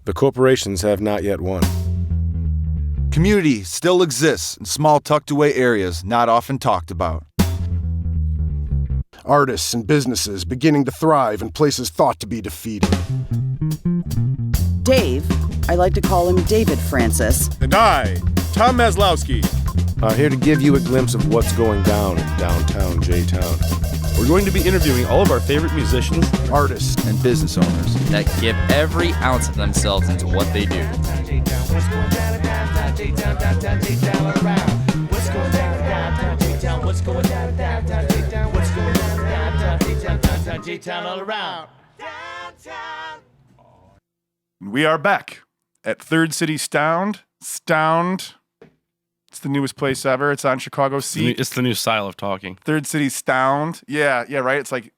The corporations have not yet won. Community still exists in small tucked-away areas not often talked about. Artists and businesses beginning to thrive in places thought to be defeated. Dave, I like to call him David Francis. And I, Tom Maslowski, Here to give you a glimpse of what's going down in downtown J-Town. we're going to be interviewing all of our favorite musicians, Artists and business owners. that give every ounce of themselves into what they do. We are back at Third City Stound. Stound. It's the newest place ever. It's on Chicago Seat. It's the new style of talking. Third City Stound. Yeah, right. It's like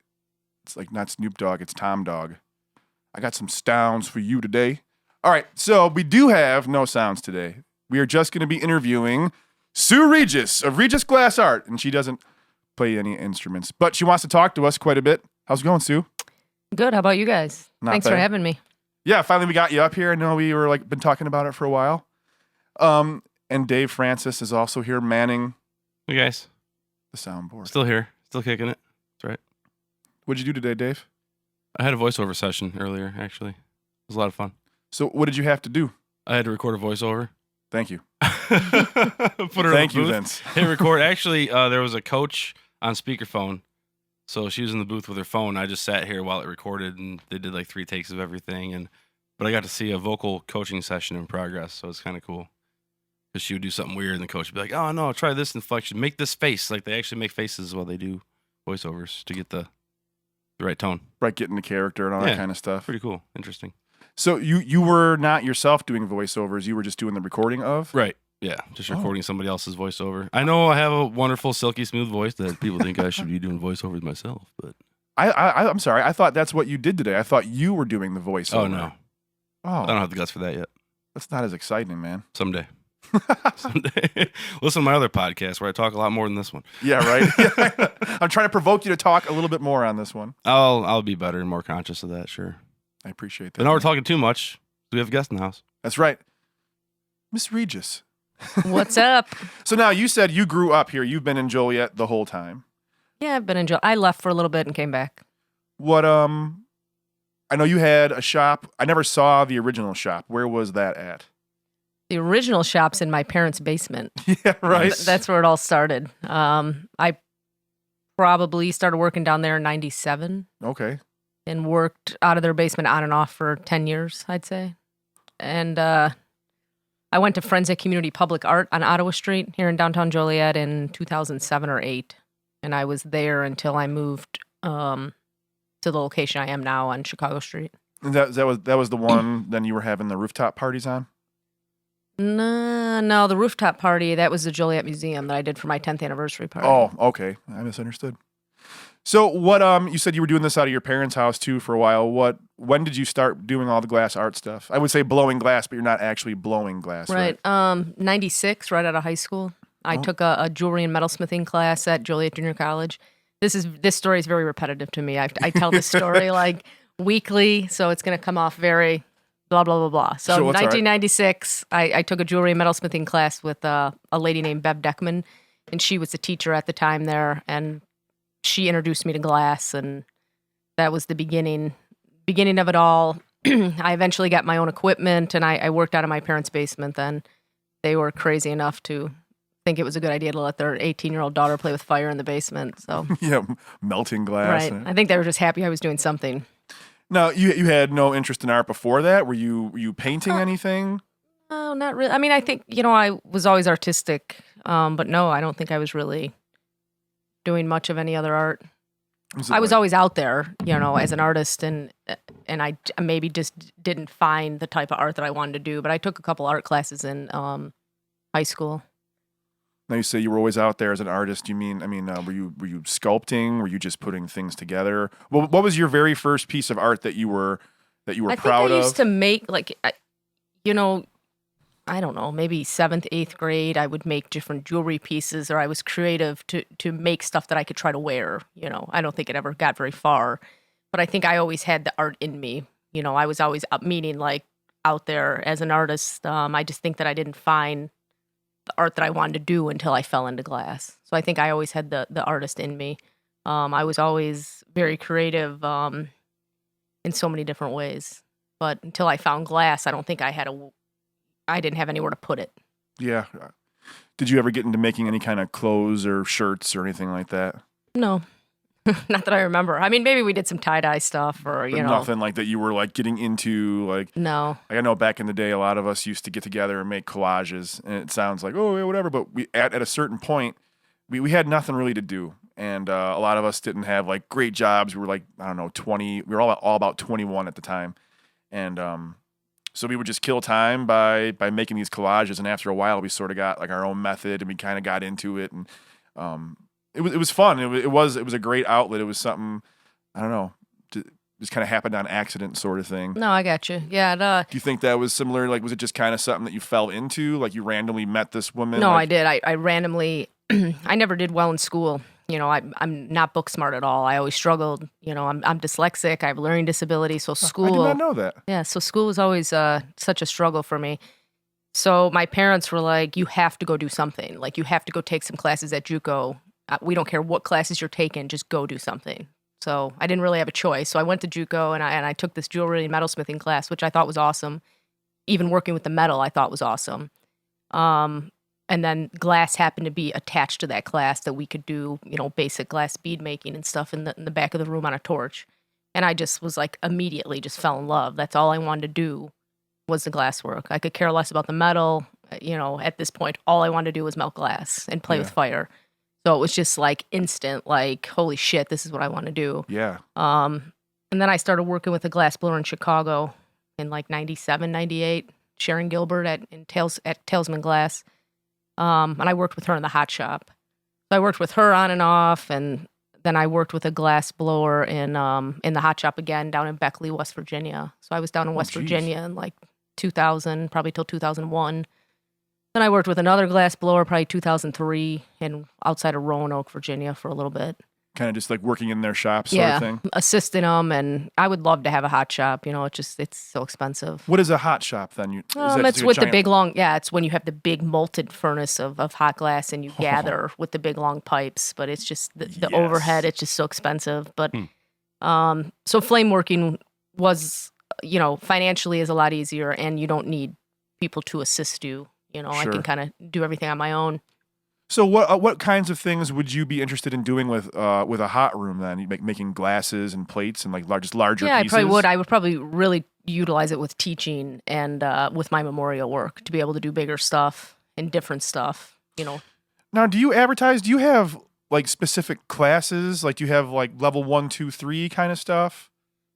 not Snoop Dogg. It's Tom Dog. I got some stounds for you today. All right, so we do have no sounds today. We are just going to be interviewing Sue Regis of Regis Glass Art, and she doesn't play any instruments, but she wants to talk to us quite a bit. How's it going, Sue? Good. How about you guys? Not Thanks bad. for having me. Yeah, finally we got you up here. I know we were been talking about it for a while. And Dave Francis is also here manning Hey guys, the soundboard. still here, still kicking it. That's right. What'd you do today, Dave? I had a voiceover session earlier, actually. It was a lot of fun. So what did you have to do? I had to record a voiceover. Thank you. Put her Thank in you, the booth. Vince. Hit record. Actually, there was a coach on speakerphone. So she was in the booth with her phone. I just sat here while it recorded, and they did like 3 takes of everything. But I got to see a vocal coaching session in progress, so it's kind of cool. Because she would do something weird, and the coach would be like, "Oh no, try this inflection. Make this face." Like they actually make faces while they do voiceovers to get the right tone. Right, getting the character and all that Yeah. kind of stuff. Pretty cool, interesting. So you were not yourself doing voiceovers. You were just doing the recording of? Right. Yeah, just recording somebody else's voiceover. I know I have a wonderful, silky smooth voice that people think I should be doing voiceovers myself, but I'm sorry. I thought that's what you did today. I thought you were doing the voiceover. oh no, I Oh, don't have the guts for that yet. that's not as exciting, man. Someday. Someday. Listen to my other podcast where I talk a lot more than this one. Yeah, right? I'm trying to provoke you to talk a little bit more on this one. I'll be better and more conscious of that, sure. I appreciate that. But now we're talking too much. We have a guest in the house. That's right. Miss Regis. What's up? So now you said you grew up here. You've been in Joliet the whole time. Yeah, I've been enjoying. I left for a little bit and came back. What, I know you had a shop. I never saw the original shop. Where was that at? The original shop's in my parents' basement. Yeah, right. That's where it all started. I probably started working down there in 97 Okay. and worked out of their basement on and off for 10 years, I'd say. And I went to Forensic Community Public Art on Ottawa Street here in downtown Joliet in 2007 or 8. And I was there until I moved to the location I am now on Chicago Street. And that was the one then you were having the rooftop parties on? No, the rooftop party, that was the Joliet Museum that I did for my 10th anniversary party. Oh, okay. I misunderstood. So what you said you were doing this out of your parents' house too for a while. When did you start doing all the glass art stuff? I would say blowing glass, but you're not actually blowing glass, right? 96, right out of high school. I took a jewelry and metalsmithing class at Joliet Junior College. This story is very repetitive to me. I tell this story like weekly, so it's going to come off very blah, blah, blah, blah. So Sure, that's all right. 1996, I took a jewelry and metalsmithing class with a lady named Bev Deckman, and she was the teacher at the time there, and she introduced me to glass, and that was the beginning of it all. I eventually got my own equipment, and I worked out of my parents' basement then. They were crazy enough to think it was a good idea to let their 18-year-old daughter play with fire in the basement. So Yeah, melting glass. right. I think they were just happy I was doing something. Now, you had no interest in art before that? Were you painting anything? Oh, not really. I mean, I think, I was always artistic, but no, I don't think I was really doing much of any other art. I was always out there, as an artist, and I maybe just didn't find the type of art that I wanted to do, but I took a couple art classes in high school. Now you say you were always out there as an artist. Were you sculpting? Were you just putting things together? What was your very first piece of art that you were proud of? I think I used to make I don't know, maybe 7th, 8th grade. I would make different jewelry pieces, or I was creative to make stuff that I could try to wear. I don't think it ever got very far, but I think I always had the art in me. I was always up, meaning like out there as an artist. I just think that I didn't find the art that I wanted to do until I fell into glass. So I think I always had the artist in me. I was always very creative in so many different ways. But until I found glass, I don't think I didn't have anywhere to put it. Yeah. Did you ever get into making any kind of clothes or shirts or anything like that? No. Not that I remember. I mean, maybe we did some tie-dye stuff or, But nothing like that you were like getting into like. No. Like I know back in the day, a lot of us used to get together and make collages, and it sounds like, oh, yeah, whatever. But we at a certain point, we had nothing really to do. And a lot of us didn't have like great jobs. We were like, I don't know, 20. We were all about 21 at the time. And so we would just kill time by making these collages. And after a while, we sort of got like our own method, and we kind of got into it. And it was fun. It was a great outlet. It was something, I don't know, just kind of happened on accident sort of thing. No, I got you. Yeah. Do you think that was similar? Like, was it just kind of something that you fell into? Like you randomly met this woman? No, like, I did. I randomly, I never did well in school. I'm not book smart at all. I always struggled. I'm dyslexic. I have a learning disability. So school. I did not know that. Yeah. So school was always such a struggle for me. So my parents were like, you have to go do something. Like you have to go take some classes at JUCO. We don't care what classes you're taking. Just go do something. So I didn't really have a choice. So I went to JUCO and I took this jewelry and metalsmithing class, which I thought was awesome. Even working with the metal, I thought was awesome. And then glass happened to be attached to that class that we could do, basic glass bead making and stuff in the back of the room on a torch. And I just was like immediately just fell in love. That's all I wanted to do was the glass work. I could care less about the metal. At this point, all I wanted to do was melt glass and play with fire. So it was just like instant, like, holy shit, this is what I want to do. Yeah. And then I started working with a glass blower in Chicago in like 97, 98, Sharon Gilbert at Talesman Glass. And I worked with her in the hot shop. So I worked with her on and off, and then I worked with a glass blower in the hot shop again down in Beckley, West Virginia. So I was down in West Virginia in like 2000, probably till 2001. Then I worked with another glass blower, probably 2003, and outside of Roanoke, Virginia, for a little bit. Kind of just like working in their shop sort of thing? Assisting them, and I would love to have a hot shop. It's so expensive. What is a hot shop then? It's with the big long, it's when you have the big molted furnace of hot glass and you gather with the big long pipes, but it's just the overhead, it's just so expensive. But so flame working was, financially is a lot easier, and you don't need people to assist you. I can kind of do everything on my own. So what kinds of things would you be interested in doing with a hot room then? Making glasses and plates and like larger pieces? Yeah, I probably would. I would probably really utilize it with teaching and with my memorial work to be able to do bigger stuff and different stuff, Now, do you advertise? Do you have like specific classes? Like do you have like level 1, 2, 3 kind of stuff?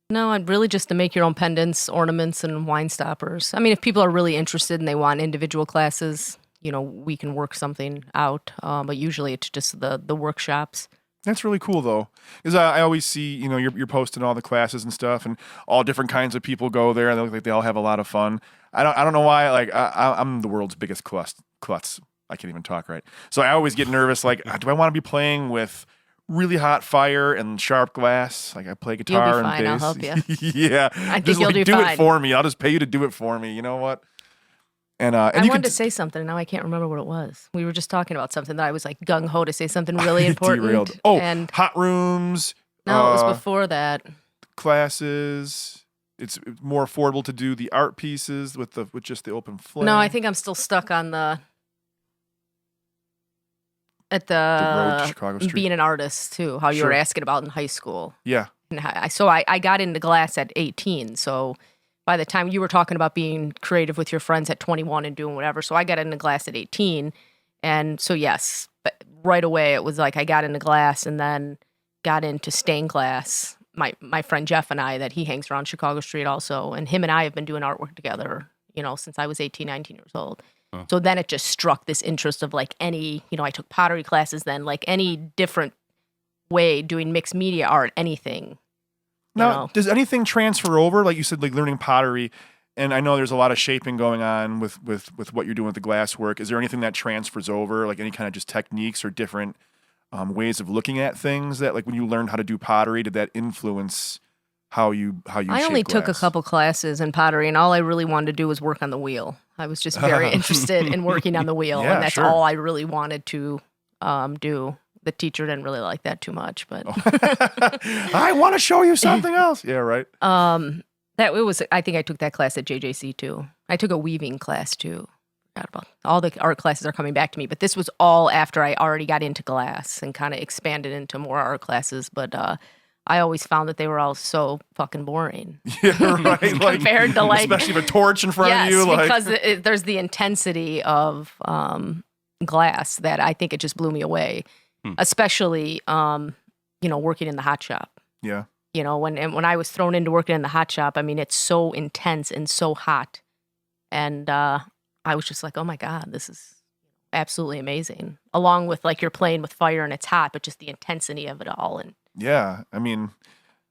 No, I'd really just to make your own pendants, ornaments, and wine stoppers. I mean, if people are really interested and they want individual classes, we can work something out. But usually it's just the workshops. That's really cool, though, because I always see, you're posting all the classes and stuff, and all different kinds of people go there, and they look like they all have a lot of fun. I don't know why. Like I'm the world's biggest klutz. I can't even talk right. So I always get nervous. Like, do I want to be playing with really hot fire and sharp glass? Like I play guitar and bass. I'll help you. Yeah, I think just you'll like do fine. It for me. I'll just pay you to do it for me. You know what? And I wanted to say something, and now I can't remember what it was. We were just talking about something that I was like gung ho to say something really important. Derailed. Oh, and hot rooms. No, it was before that. Classes. It's more affordable to do the art pieces with just the open flame. No, I think I'm still stuck on the road, Chicago Street. Being an artist too. How you were asking about in high school. Yeah. And I got into glass at 18. So by the time you were talking about being creative with your friends at 21 and doing whatever, so I got into glass at 18. And so yes, but right away it was like I got into glass and then got into stained glass. My friend Jeff and I, that he hangs around Chicago Street also, and him and I have been doing artwork together, since I was 18, 19 years old. Oh. So then it just struck this interest of like any, I took pottery classes then, like any different way doing mixed media art, anything. Now, does anything transfer over? Like you said, like learning pottery, and I know there's a lot of shaping going on with what you're doing with the glass work. Is there anything that transfers over, like any kind of just techniques or different ways of looking at things that, like when you learned how to do pottery, did that influence how you I shape only took a glass. couple classes in pottery, and all I really wanted to do was work on the wheel. I was just very interested in working on the wheel, Yeah, and that's sure. all I really wanted to do. The teacher didn't really like that too much, but I want to show you something else. Yeah, right. that it was. I think I took that class at JJC too. I took a weaving class too. Forgot about all the art classes are coming back to me, but this was all after I already got into glass and kind of expanded into more art classes. But I always found that they were all so fucking boring. Yeah, right. Like, Compared to, like- especially with a torch in front Yes, of you. Like, because there's the intensity of glass that I think it just blew me away, especially working in the hot shop. yeah. When I was thrown into working in the hot shop, I mean, it's so intense and so hot, and I was just like, oh my god, this is absolutely amazing. Along with like you're playing with fire and it's hot, but just the intensity of it all. And Yeah. I mean,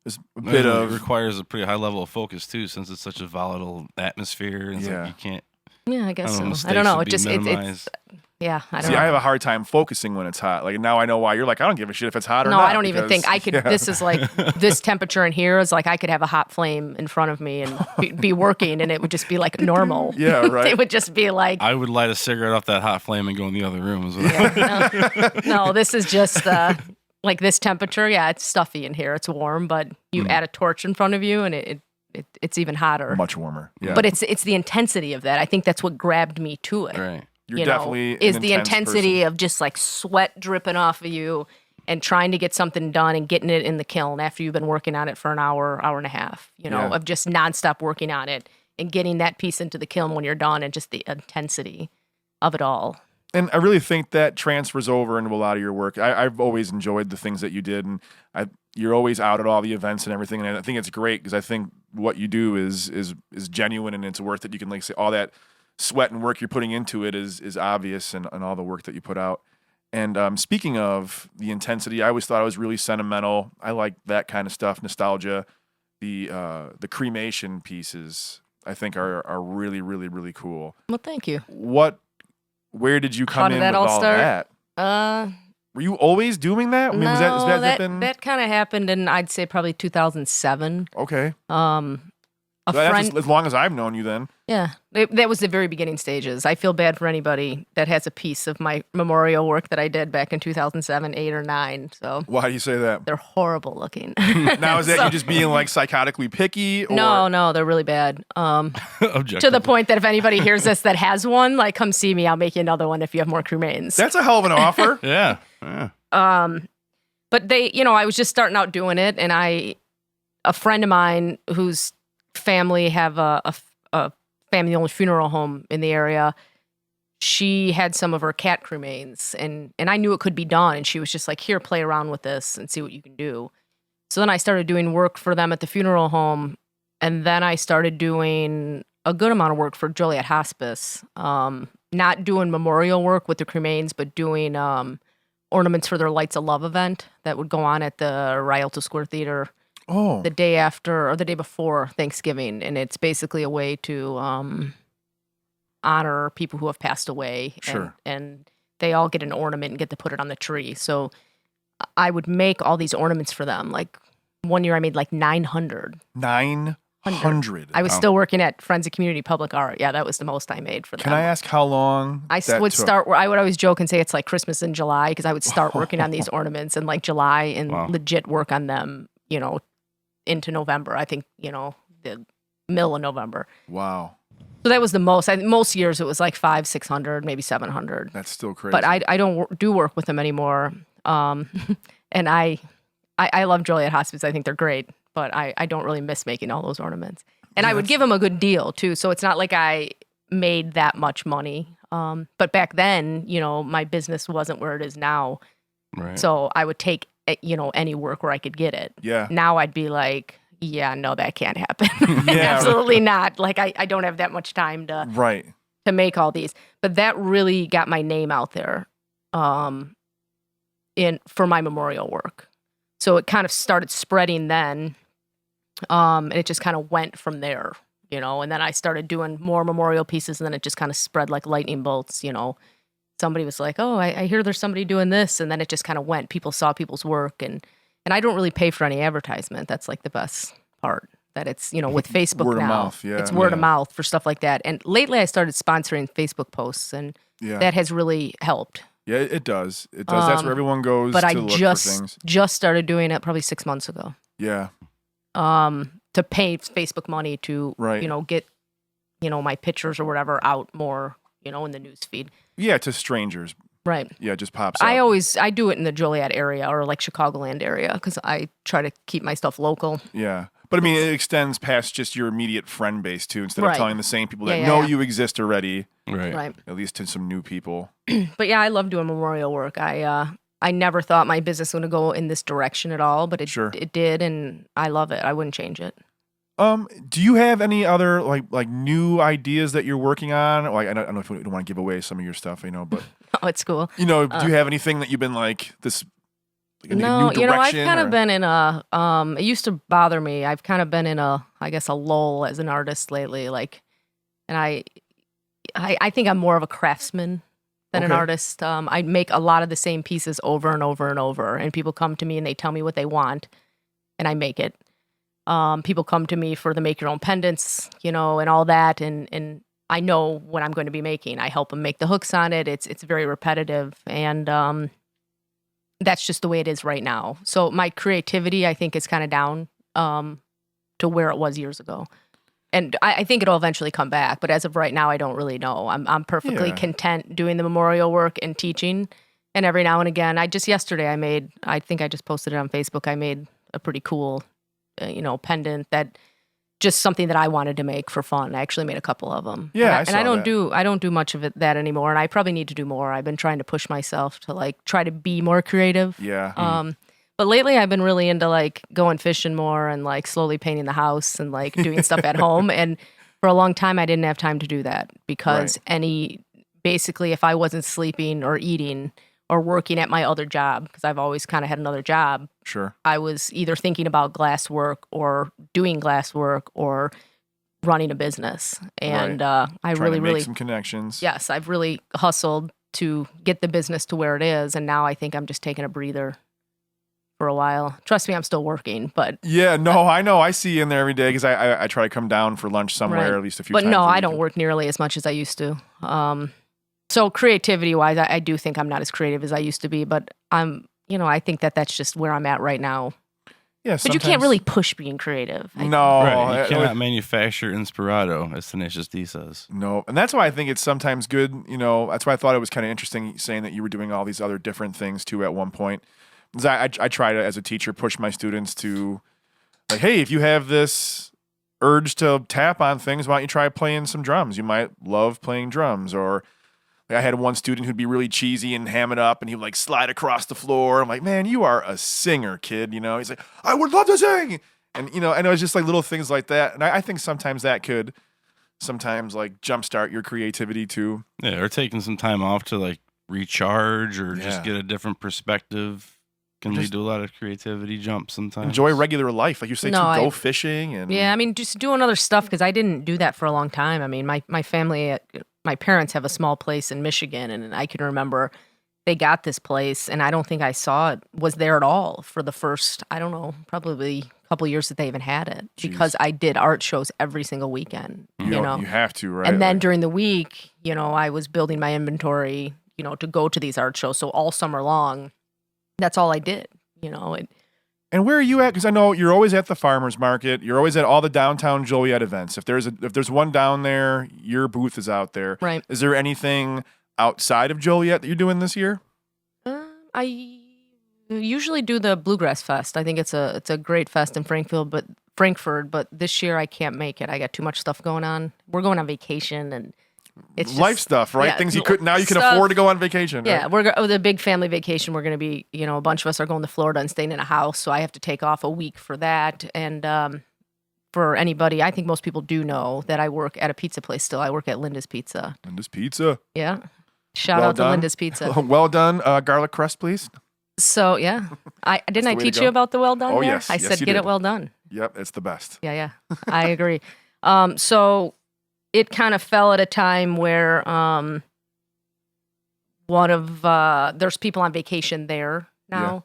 there's a And bit it of requires a pretty high level of focus too, since it's such a volatile atmosphere. And it's Yeah. like you can't. yeah, I I guess don't know, so. I don't know. It mistakes just would be it's minimized. yeah. I don't See, know. I have a hard time focusing when it's hot. Like now I know why you're like, I don't give a shit if it's hot or No, not. I don't even think I could. Yeah. This is like this temperature in here is like I could have a hot flame in front of me and be working, and it would just be like normal. Yeah, right. It would just be like, I would light a cigarette off that hot flame and go in the other room. As well. yeah, no, this is just like this temperature. Yeah, it's stuffy in here. It's warm, but you add a torch in front of you, and it's even hotter. much warmer. Yeah. But it's the intensity of that. I think that's what grabbed me to it. Right. You're definitely is an the intense intensity person. of just like sweat dripping off of you and trying to get something done and getting it in the kiln after you've been working on it for an hour and a half, Yeah. of just nonstop working on it and getting that piece into the kiln when you're done and just the intensity of it all. And I really think that transfers over into a lot of your work. I've always enjoyed the things that you did, and you're always out at all the events and everything. And I think it's great because I think what you do is genuine and it's worth it. You can like say all that sweat and work you're putting into it is obvious, and all the work that you put out. And speaking of the intensity, I always thought it was really sentimental. I like that kind of stuff, nostalgia. The cremation pieces I think are really, really, really cool. Well, thank you. Where did you How come did in that with all all start? that? Were you always doing that? I mean, No, has that been kind of happened in, I'd say, probably 2007. okay? A So that's friend, as long as I've known you, then. yeah, that was the very beginning stages. I feel bad for anybody that has a piece of my memorial work that I did back in 2007, 8, or 9. So Why do you say that? they're horrible looking. Now is that So- you just being like psychotically picky? Or? No, they're really bad. Objective. To the point that if anybody hears this that has one, like, come see me. I'll make you another one if you have more cremains. That's a hell of an offer. Yeah. Yeah. But they, I was just starting out doing it, and a friend of mine whose family have a family-owned funeral home in the area, she had some of her cat cremains, and I knew it could be done, and she was just like, here, play around with this and see what you can do. So then I started doing work for them at the funeral home, and then I started doing a good amount of work for Joliet Hospice, not doing memorial work with the cremains, but doing ornaments for their Lights of Love event that would go on at the Rialto Square Theater Oh, the day after or the day before Thanksgiving, and it's basically a way to honor people who have passed away. Sure. And they all get an ornament and get to put it on the tree. So I would make all these ornaments for them. Like one year I made like 900. 900. I was still working at Friends of Community Public Art. Yeah, that was the most I made for them. Can I ask how long? I that would took? start. I would always joke and say it's like Christmas in July because I would start working on these ornaments in like July and Wow. legit work on them, into November. I think the middle of November. Wow, So that was the most. Most years it was like 500, 600, maybe 700. that's still crazy. But I don't do work with them anymore. And I love Joliet Hospice. I think they're great, but I don't really miss making all those ornaments. And I would give them a good deal too. So it's not like I made that much money. But back then, my business wasn't where it is now. Right. So I would take, any work where I could get it. Yeah. Now I'd be like, yeah, no, that can't happen. Yeah. Absolutely not. Like I don't have that much time to Right. make all these. But that really got my name out there for my memorial work. So it kind of started spreading then. And it just kind of went from there, and then I started doing more memorial pieces, and then it just kind of spread like lightning bolts, Somebody was like, oh, I hear there's somebody doing this, and then it just kind of went. People saw people's work, and I don't really pay for any advertisement. That's like the best part. That it's, with Facebook Word of now. mouth, yeah. It's word of mouth for stuff like that. And lately I started sponsoring Facebook posts, and that has really helped. Yeah, it does. It does. That's where everyone goes But to I look for things. just started doing it probably 6 months ago. Yeah. To pay Facebook money to, Right. get, my pictures or whatever out more, in the news feed. Yeah, to strangers. Right. Yeah, it just pops up. I do it in the Joliet area or like Chicagoland area because I try to keep my stuff local. Yeah. But I mean, it extends past just your immediate friend base too, instead of telling the same people that know you exist already. Right. At least to some new people. But yeah, I love doing memorial work. I never thought my business was going to go in this direction at all, but it did, and I love it. I wouldn't change it. Do you have any other like new ideas that you're working on? Like, I don't know if you don't want to give away some of your stuff, but Oh, it's cool. do you have anything that you've been like this? Like, No, new direction, I've kind of been in a. It used to bother me. I've kind of been in a lull as an artist lately. Like, and I think I'm more of a craftsman than an artist. I make a lot of the same pieces over and over and over, and people come to me and they tell me what they want, and I make it. People come to me for the make your own pendants, and all that, and I know what I'm going to be making. I help them make the hooks on it. It's very repetitive, and that's just the way it is right now. So my creativity, I think, is kind of down to where it was years ago. And I think it'll eventually come back. But as of right now, I don't really know. I'm perfectly content doing the memorial work and teaching. And every now and again, yesterday I think I just posted it on Facebook. I made a pretty cool, pendant that just something that I wanted to make for fun. I actually made a couple of them. Yeah, I don't do much of that anymore, and I probably need to do more. I've been trying to push myself to try to be more creative. Yeah. But lately I've been really into going fishing more and slowly painting the house and doing stuff at home. And for a long time I didn't have time to do that because basically if I wasn't sleeping or eating or working at my other job, because I've always kind of had another job. Sure. I was either thinking about glass work or doing glass work or running a business. And I Trying to make really some connections. Yes, I've really hustled to get the business to where it is. And now I think I'm just taking a breather for a while. Trust me, I'm still working, but Yeah, no, I know. I see you in there every day because I try to come down for lunch somewhere at least a few times. But no, a I week. don't work nearly as much as I used to. So creativity-wise, I do think I'm not as creative as I used to be, but I think that's just where I'm at right now. Yeah, but you can't really push being creative. No. Right. You cannot manufacture inspirato, as Tenacious D says. No. And that's why I think it's sometimes good, that's why I thought it was kind of interesting saying that you were doing all these other different things too at one point. Because I try to, as a teacher, push my students to, hey, if you have this urge to tap on things, why don't you try playing some drums? You might love playing drums. Or I had one student who'd be really cheesy and ham it up, and he would slide across the floor. I'm like, man, you are a singer, kid. He's like, I would love to sing. And, and it was just little things like that. And I think sometimes that could jumpstart your creativity too. Yeah, or taking some time off to recharge or just get a different perspective can lead to a lot of creativity jumps sometimes. Enjoy regular life. Like you say, go fishing. And yeah, just doing other stuff because I didn't do that for a long time. My family, my parents have a small place in Michigan, and I can remember they got this place, and I don't think I was there at all for the first, I don't know, probably a couple of years that they even had it because I did art shows every single weekend. You have to, right? And then during the week, I was building my inventory, to go to these art shows. So all summer long, that's all I did, And where are you at? Because I know you're always at the farmers market. You're always at all the Downtown Joliet events. If there's one down there, your booth is out there. Right. Is there anything outside of Joliet that you're doing this year? I usually do the Bluegrass Fest. I think it's a great fest in Frankfurt, but this year I can't make it. I got too much stuff going on. We're going on vacation and it's life stuff, right? Yeah, things you can afford to go on vacation. Yeah, right? With a big family vacation. We're going to be, a bunch of us are going to Florida and staying in a house, so I have to take off a week for that. And for anybody, I think most people do know that I work at a pizza place still. I work at Linda's Pizza. Linda's Pizza. Yeah. Shout out to Linda's Pizza. Well done. Garlic crust, please. So, yeah. I teach you about the well done? Oh, there? yes. I said, get it well done. Yep, it's the best. Yeah. I agree. So it kind of fell at a time where there's people on vacation there now.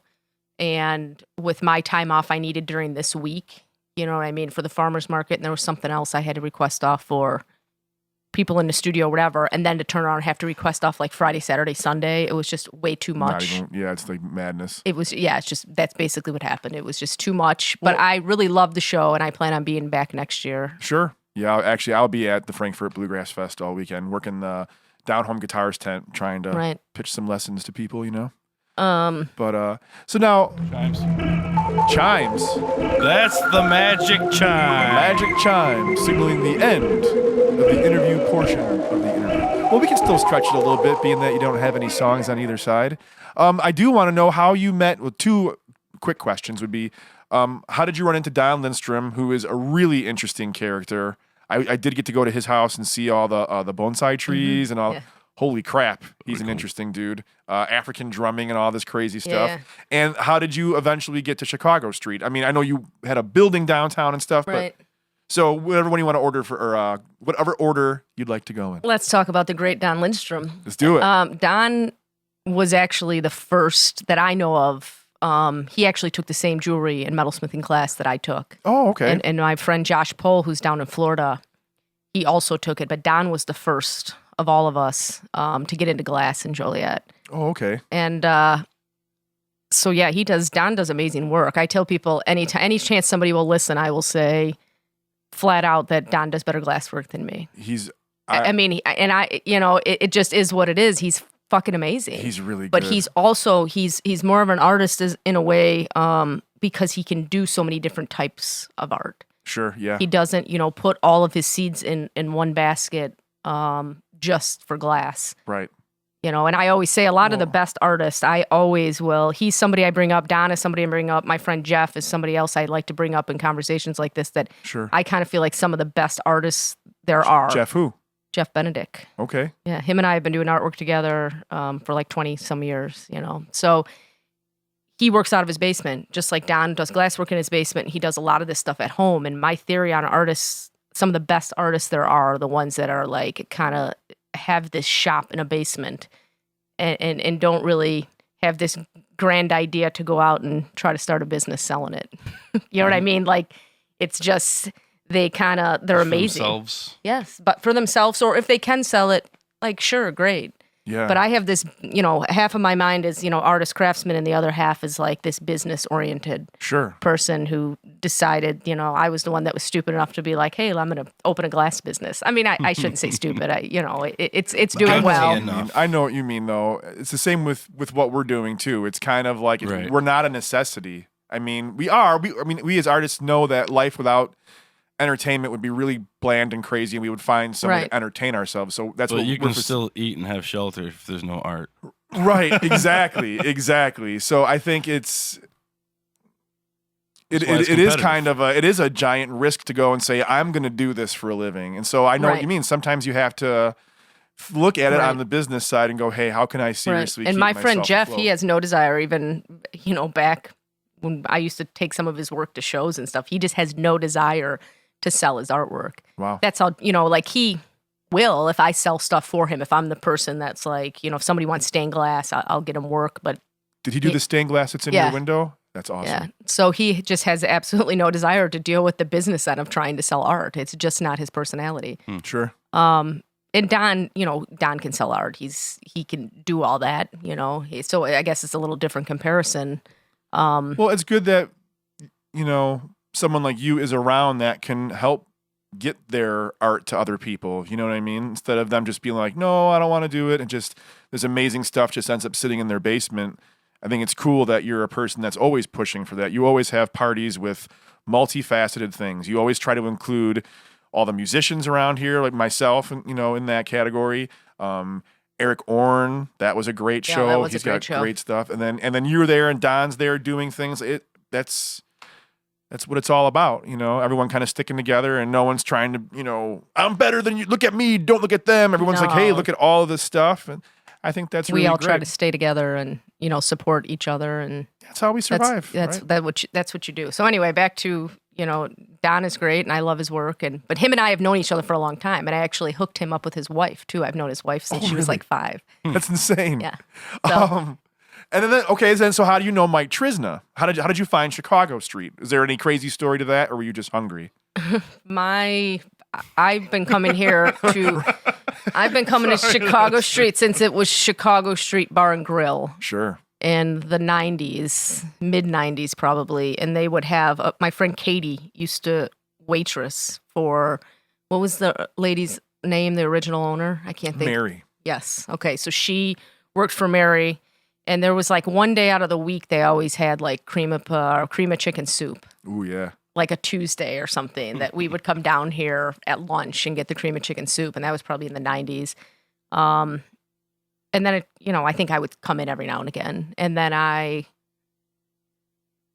Yeah. And with my time off I needed during this week, You know what I mean? For the farmer's market, and there was something else I had to request off for people in the studio or whatever, and then to turn around and have to request off like Friday, Saturday, Sunday. It was just way too much. It's like madness. It was, it's just, that's basically what happened. It was just too much. But I really love the show, and I plan on being back next year. Sure. Yeah, I'll be at the Frankfurt Bluegrass Fest all weekend, working the Down Home Guitars tent, trying to pitch some lessons to people, But so now chimes. That's the magic chime. Magic chime signaling the end of the interview portion of the interview. Well, we can still stretch it a little bit, being that you don't have any songs on either side. I do want to know how you met. Well, two quick questions would be, how did you run into Don Lindstrom, who is a really interesting character? I did get to go to his house and see all the bonsai trees and all. Yeah. Holy crap, he's an interesting dude. African drumming and all this crazy stuff. Yeah. And how did you eventually get to Chicago Street? I mean, I know you had a building downtown and stuff, but so whatever one you want to order for, or whatever order you'd like to go in. Let's talk about the great Don Lindstrom. Let's do it. Don was actually the first that I know of. He actually took the same jewelry and metalsmithing class that I took. Oh, okay. And my friend Josh Pohl, who's down in Florida, he also took it, but Don was the first of all of us to get into glass in Joliet. Oh, okay. And so yeah, Don does amazing work. I tell people any chance somebody will listen, I will say flat out that Don does better glass work than me. It just is what it is. He's fucking amazing. He's really good. But he's also he's more of an artist in a way because he can do so many different types of art. Sure, yeah. He doesn't, put all of his seeds in one basket just for glass. Right. And I always say a lot of the best artists, I always will. He's somebody I bring up. Don is somebody I bring up. My friend Jeff is somebody else I like to bring up in conversations like this that I kind of feel like some of the best artists there are. Jeff who? Jeff Benedict. Okay. Yeah, him and I have been doing artwork together for like 20 some years, So he works out of his basement, just like Don does glass work in his basement. He does a lot of this stuff at home. And my theory on artists, some of the best artists there are the ones that are like kind of have this shop in a basement and don't really have this grand idea to go out and try to start a business selling it. You know what I mean? Like it's just, they're amazing. Themselves. Yes, but for themselves, or if they can sell it, like sure, great. Yeah. But I have this, half of my mind is, artist craftsman, and the other half is like this business oriented person who decided, I was the one that was stupid enough to be like, hey, I'm going to open a glass business. I mean, I shouldn't say stupid. It's doing well. I know what you mean, though. It's the same with what we're doing too. It's kind of like we're not a necessity. I mean, we are. We as artists know that life without entertainment would be really bland and crazy, and we would find some way to entertain ourselves. So that's what you can still eat and have shelter if there's no art. Right, exactly. So I think it is kind of it is a giant risk to go and say I'm going to do this for a living. And so I know what you mean. Sometimes you have to look at it on the business side and go, hey, how can I seriously keep And my friend Jeff, afloat? he has no desire, even back when I used to take some of his work to shows and stuff. He just has no desire to sell his artwork. Wow. That's all, like he will if I sell stuff for him. If I'm the person that's like, if somebody wants stained glass, I'll get him work. But did he do the stained glass that's in your window? That's awesome. Yeah. So he just has absolutely no desire to deal with the business end of trying to sell art. It's just not his personality. Sure. And Don, Don can sell art. He can do all that, So I guess it's a little different comparison. Well, it's good that, someone like you is around that can help get their art to other people. You know what I mean? Instead of them just being like, no, I don't want to do it. And just this amazing stuff just ends up sitting in their basement. I think it's cool that you're a person that's always pushing for that. You always have parties with multifaceted things. You always try to include all the musicians around here, like myself, in that category. Eric Orn, that was a great show. He's got great stuff. And then you're there and Don's there doing things. That's what it's all about, everyone kind of sticking together and no one's trying to, I'm better than you. Look at me. Don't look at them. Everyone's like, hey, look at all of this stuff. And I think that's really great. We all try to stay together and, support each other. And that's how we survive. That's what you do. So anyway, back to, Don is great and I love his work. But him and I have known each other for a long time. And I actually hooked him up with his wife too. I've known his wife since she was like 5. That's insane. Yeah. And then, okay, then so how do you know Mike Trisna? How did you find Chicago Street? Is there any crazy story to that, or were you just hungry? I've been coming to Chicago Street since it was Chicago Street Bar and Grill. Sure. In the 90s, mid 90s probably. And they would have, my friend Katie used to waitress for, what was the lady's name, the original owner? I can't think. Mary. Yes. Okay. So she worked for Mary. And there was like one day out of the week, they always had like cream of chicken soup. Ooh, yeah. Like a Tuesday or something that we would come down here at lunch and get the cream of chicken soup. And that was probably in the 90s. And then, I think I would come in every now and again. And then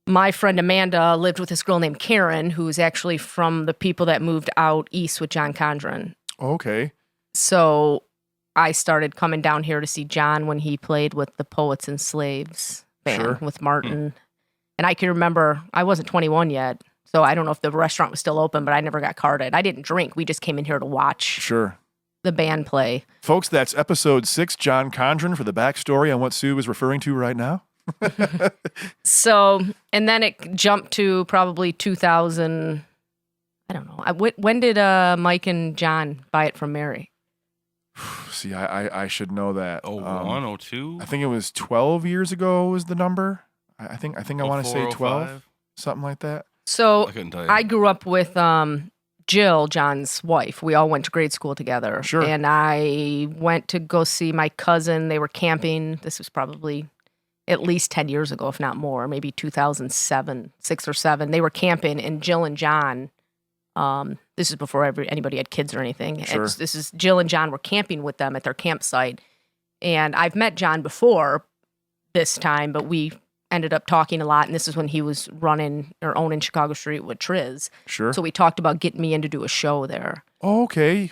my friend Amanda lived with this girl named Karen, who's actually from the people that moved out east with John Condren. Okay. So I started coming down here to see John when he played with the Poets and Slaves band Sure. with Martin. And I can remember, I wasn't 21 yet. So I don't know if the restaurant was still open, but I never got carded. I didn't drink. We just came in here to watch Sure. the band play. Folks, that's episode 6, John Condren, for the backstory on what Sue is referring to right now. So, and then it jumped to probably 2000. I don't know. When did Mike and John buy it from Mary? See, I should know that. 01, 02? I think it was 12 years ago was the number. I think I want to say 12, 05? something like that. So I couldn't tell you. I grew up with Jill, John's wife. We all went to grade school together. Sure. And I went to go see my cousin. They were camping. This was probably at least 10 years ago, if not more, maybe 2007, 6 or 7. They were camping, and Jill and John, this is before anybody had kids or anything. Sure. This is Jill and John were camping with them at their campsite. And I've met John before this time, but we ended up talking a lot, and this is when he was running or owning Chicago Street with Triz. Sure. So we talked about getting me in to do a show there. Okay.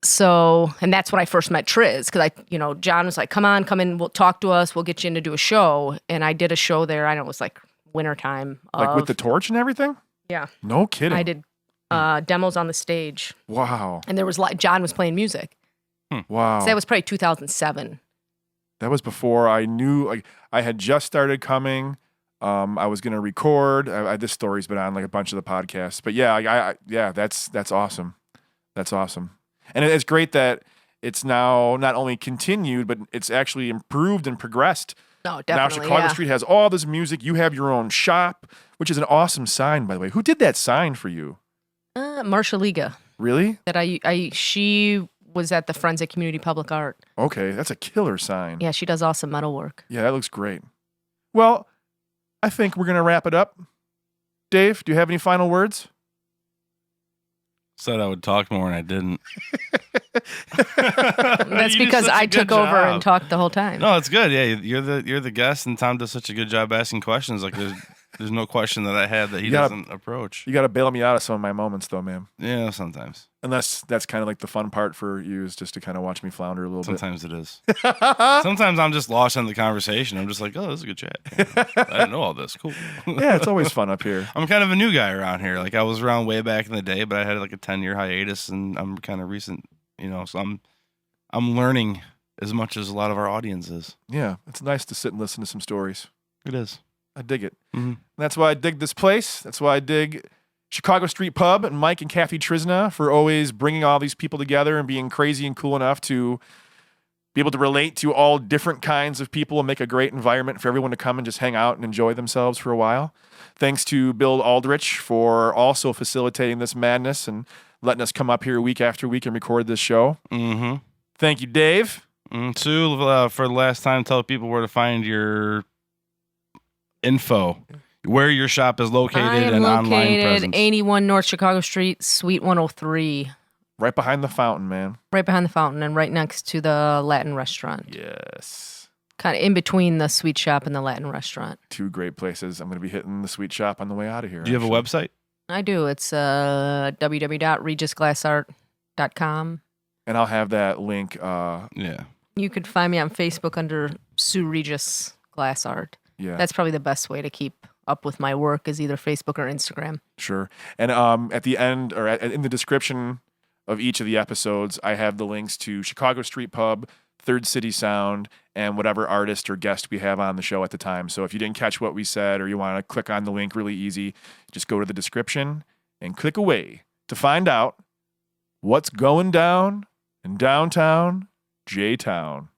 So, and that's when I first met Triz, because John was like, come in, we'll talk to us, we'll get you in to do a show. And I did a show there. I know it was like wintertime. Like with the torch and everything? Yeah. No kidding. I did demos on the stage. Wow. And there was John was playing music. Wow. So that was probably 2007. That was before I knew, like, I had just started coming. I was going to record. This story's been on like a bunch of the podcasts, but yeah, that's awesome. That's awesome. And it's great that it's now not only continued, but it's actually improved and progressed. No, definitely. Now Chicago yeah. Street has all this music. You have your own shop, which is an awesome sign, by the way. Who did that sign for you? Marsha Liga. Really? That she was at the Forensic Community Public Art. Okay, that's a killer sign. Yeah, she does awesome metal work. Yeah, that looks great. Well, I think we're going to wrap it up. Dave, do you have any final words? Said I would talk more and I didn't. That's You did because such a I good took over job. and talked the whole time. No, it's good. Yeah, you're the guest, and Tom does such a good job asking questions. Like there's no question that I had that he doesn't approach. You got to bail me out of some of my moments, though, man. Yeah, sometimes. And that's kind of like the fun part for you, is just to kind of watch me flounder a little Sometimes it is. Sometimes I'm just lost in the conversation. I'm just like, oh, this is a good chat. I didn't know all this. Cool. bit. Yeah, it's always fun up here. I'm kind of a new guy around here. Like I was around way back in the day, but I had like a 10-year hiatus, and I'm kind of recent. So I'm learning as much as a lot of our audience is. Yeah, it's nice to sit and listen to some stories. It is. I dig it. Mm-hmm. And that's why I dig this place. That's why I dig Chicago Street Pub and Mike and Kathy Trisna for always bringing all these people together and being crazy and cool enough to be able to relate to all different kinds of people and make a great environment for everyone to come and just hang out and enjoy themselves for a while. Thanks to Bill Aldrich for also facilitating this madness and letting us come up here week after week and record this show. Mm-hmm. Thank you, Dave. Sue, for the last time, tell people where to find your info, where your shop is located, I am and online located presence. 81 North Chicago Street, Suite 103, Right behind the fountain, man. right behind the fountain and right next to the Latin restaurant. Yes. Kind of in between the sweet shop and the Latin restaurant. 2 great places. I'm going to be hitting the sweet shop on the way out of here. Do you have a website? I do. It's www.regisglassart.com. And I'll have that link. Yeah. You could find me on Facebook under Sue Regis Glass Art. Yeah, That's probably the best way to keep up with my work, is either Facebook or Instagram. sure. And at the end, or in the description of each of the episodes, I have the links to Chicago Street Pub, Third City Sound, and whatever artist or guest we have on the show at the time. So if you didn't catch what we said or you want to click on the link really easy, just go to the description and click away to find out what's going down in downtown J-Town.